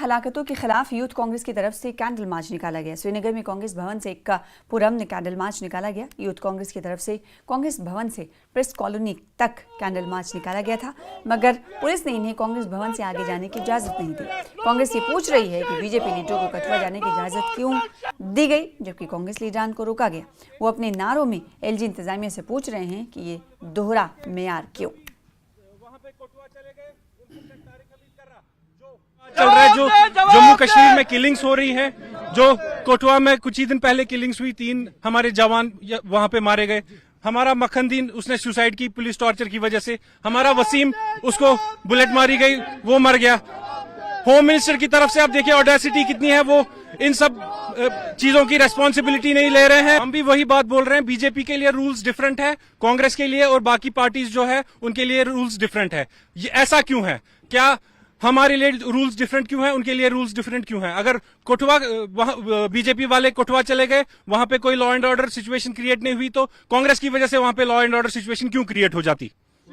हलाकतों के खिलाफ यूथ कांग्रेस की तरफ से कैंडल मार्च निकाला गया। श्रीनगर में कांग्रेस भवन से एक पुरअमन कैंडल मार्च निकाला गया। यूथ कांग्रेस की तरफ से कांग्रेस भवन से प्रेस कॉलोनी तक कैंडल मार्च निकाला गया था, मगर पुलिस ने इन्हें कांग्रेस भवन से आगे जाने की इजाजत नहीं दी। कांग्रेस ये पूछ रही है कि बीजेपी लीडरों को कठुआ जाने की इजाजत क्यों दी गई, जबकि कांग्रेस लीडरान को रोका गया। वो अपने नारों में एलजी इंतजामिया से पूछ रहे हैं कि ये दोहरा मेयार क्यों। चल रहा है जो जम्मू कश्मीर में किलिंग्स हो रही है, जो कोटवा में कुछ ही दिन पहले किलिंग्स हुई, 3 हमारे जवान वहां पे मारे गए। हमारा मखनदीन, उसने सुसाइड की पुलिस टॉर्चर की वजह से। हमारा वसीम, उसको बुलेट मारी गई, वो मर गया। होम मिनिस्टर की तरफ से आप देखिए ऑडेसिटी कितनी है, वो इन सब चीजों की रेस्पॉन्सिबिलिटी नहीं ले रहे हैं। हम भी वही बात बोल रहे हैं, बीजेपी के लिए रूल्स डिफरेंट है, कांग्रेस के लिए और बाकी पार्टीज जो है उनके लिए रूल्स डिफरेंट है। ये ऐसा क्यों है? क्या हमारे लिए रूल्स डिफरेंट क्यों है, उनके लिए रूल्स डिफरेंट क्यों है? अगर कोटवा बीजेपी वाले कोटवा चले गए, वहां पे कोई law and order situation create नहीं हुई, तो कांग्रेस की वजह से वहां पे लॉ एंड ऑर्डर सिचुएशन क्यों क्रिएट हो जाती?